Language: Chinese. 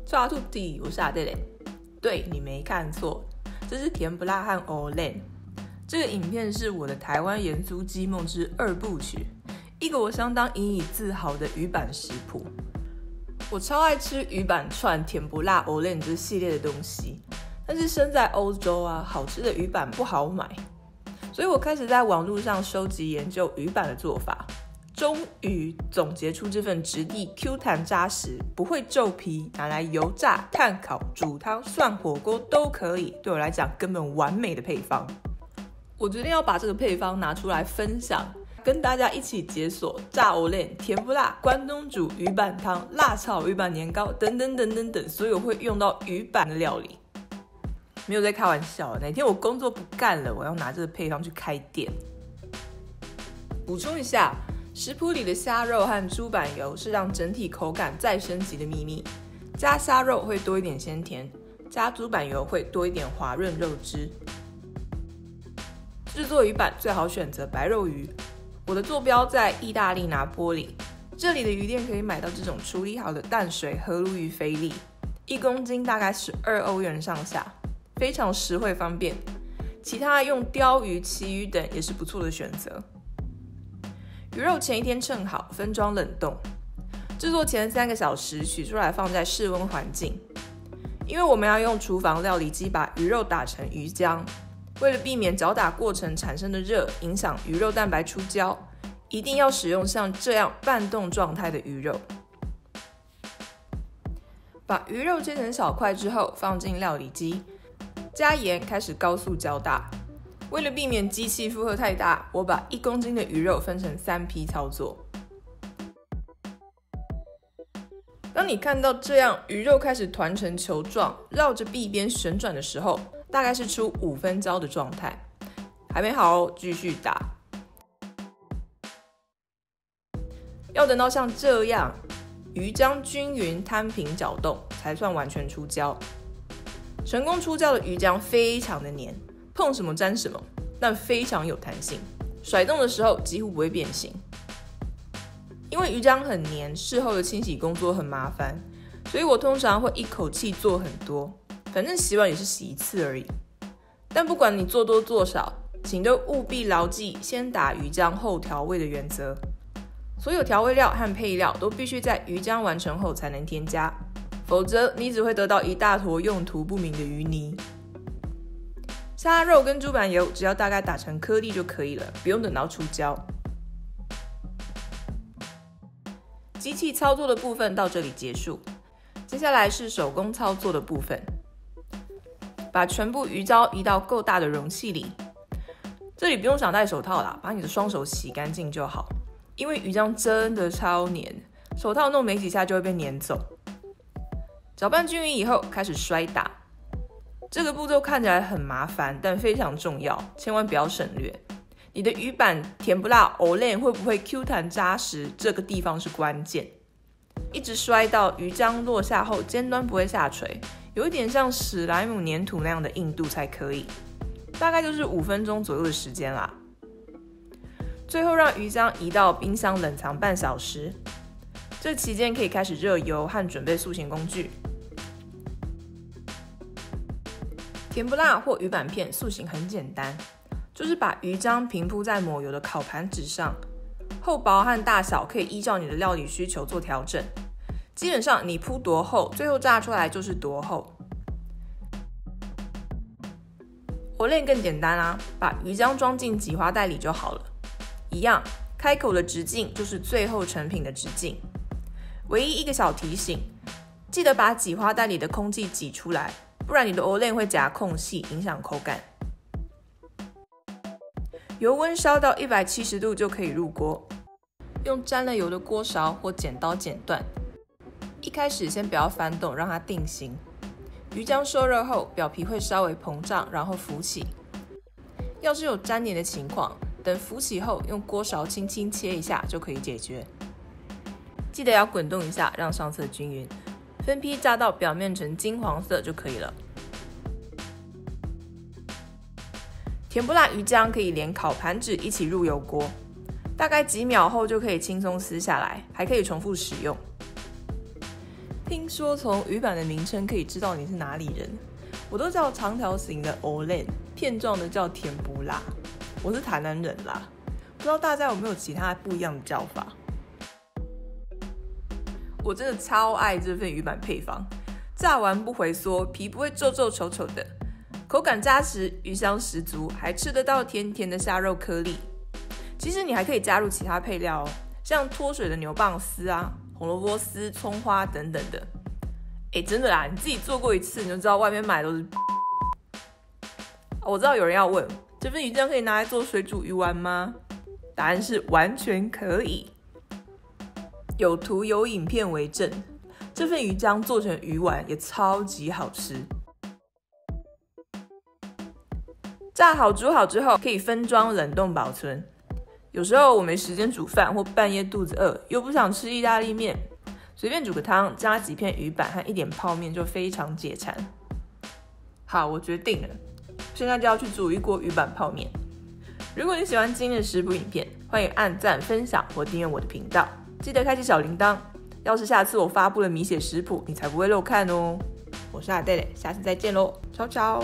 抓兔弟，我是阿德雷。对，你没看错，这是甜不辣和欧len这个影片是我的台湾盐酥鸡梦之2部曲，一个我相当引以自豪的鱼板食谱。我超爱吃鱼板串、甜不辣、欧len这系列的东西，但是身在欧洲啊，好吃的鱼板不好买，所以我开始在网络上收集研究鱼板的做法。终于总结出这份质地 Q 弹扎实，不会皱皮，拿来油炸、炭烤、煮汤、涮火锅都可以，对我来讲根本完美的配方。我决定要把这个配方拿出来分享，跟大家一起解锁炸欧len甜不辣、关东煮、鱼板汤、辣炒鱼板年糕等等等等等所有会用到鱼板的料理。没有在开玩笑，哪天我工作不干了，我要拿这个配方去开店。补充一下，食谱里的虾肉和猪板油是让整体口感再升级的秘密，加虾肉会多一点鲜甜，加猪板油会多一点滑润肉汁。制作鱼板最好选择白肉鱼，我的坐标在意大利拿坡里，这里的鱼店可以买到这种处理好的淡水河鲈鱼菲力，1公斤大概12欧元上下，非常实惠方便。其他用鲷鱼、旗鱼等也是不错的选择。鱼肉前一天称好，分装冷冻。制作前3个小时取出来放在室温环境，因为我们要用厨房料理机把鱼肉打成鱼浆。为了避免搅打过程产生的热影响鱼肉蛋白出胶，一定要使用像这样半冻状态的鱼肉。把鱼肉切成小块之后放进料理机，加盐开始高速搅打。为了避免机器负荷太大，我把1公斤的鱼肉分成3批操作。当你看到这样鱼肉开始团成球状，绕着壁边旋转的时候，大概是出5分焦的状态。还没好哦，继续打。要等到像这样鱼浆均匀摊平搅动，才算完全出胶。成功出胶的鱼浆非常的黏，碰什么沾什么，但非常有弹性，甩动的时候几乎不会变形。因为鱼浆很黏，事后的清洗工作很麻烦，所以我通常会一口气做很多，反正洗碗也是洗1次而已。但不管你做多做少，请都务必牢记先打鱼浆后调味的原则。所有调味料和配料都必须在鱼浆完成后才能添加，否则你只会得到一大坨用途不明的鱼泥。虾肉跟猪板油只要大概打成颗粒就可以了，不用等到出胶。机器操作的部分到这里结束，接下来是手工操作的部分。把全部鱼胶移到够大的容器里，这里不用想戴手套啦，把你的双手洗干净就好，因为鱼浆真的超黏，手套弄没几下就会被黏走。搅拌均匀以后，开始摔打。这个步骤看起来很麻烦，但非常重要，千万不要省略。你的鱼板甜不辣、欧len会不会 Q 弹扎实，这个地方是关键。一直摔到鱼浆落下后，尖端不会下垂，有一点像史莱姆粘土那样的硬度才可以，大概就是5分钟左右的时间啦。最后让鱼浆移到冰箱冷藏半小时，这期间可以开始热油和准备塑形工具。甜不辣或鱼板片塑形很简单，就是把鱼浆平铺在抹油的烤盘纸上，厚薄和大小可以依照你的料理需求做调整。基本上你铺多厚，最后炸出来就是多厚。欧len更简单啦，把鱼浆装进挤花袋里就好了。一样，开口的直径就是最后成品的直径。唯一一个小提醒，记得把挤花袋里的空气挤出来，不然你的欧len会夹空隙，影响口感。油温烧到170度就可以入锅，用沾了油的锅勺或剪刀剪断。一开始先不要翻动，让它定型。鱼浆受热后，表皮会稍微膨胀，然后浮起。要是有沾黏的情况，等浮起后用锅勺轻轻切一下就可以解决。记得要滚动一下，让上色均匀。分批炸到表面呈金黄色就可以了。甜不辣鱼浆可以连烤盘纸一起入油锅，大概几秒后就可以轻松撕下来，还可以重复使用。听说从鱼板的名称可以知道你是哪里人，我都叫长条形的 Olen， 片状的叫甜不辣。我是台南人啦，不知道大家有没有其他不一样的叫法？我真的超爱这份鱼板配方，炸完不回缩，皮不会皱皱丑丑的，口感扎实，鱼香十足，还吃得到甜甜的虾肉颗粒。其实你还可以加入其他配料哦，像脱水的牛蒡丝啊、红萝卜丝、葱花等等的。真的啦，你自己做过一次你就知道外面买的都是。我知道有人要问，这份鱼浆可以拿来做水煮鱼丸吗？答案是完全可以。有图有影片为证，这份鱼浆做成鱼丸也超级好吃。炸好煮好之后，可以分装冷冻保存。有时候我没时间煮饭，或半夜肚子饿，又不想吃意大利面，随便煮个汤，加几片鱼板和一点泡面就非常解馋。好，我决定了，现在就要去煮一锅鱼板泡面。如果你喜欢今天的食谱影片，欢迎按赞、分享或订阅我的频道，记得开启小铃铛。要是下次我发布了米血食谱，你才不会漏看哦。我是阿戴，下次再见喽，悄悄。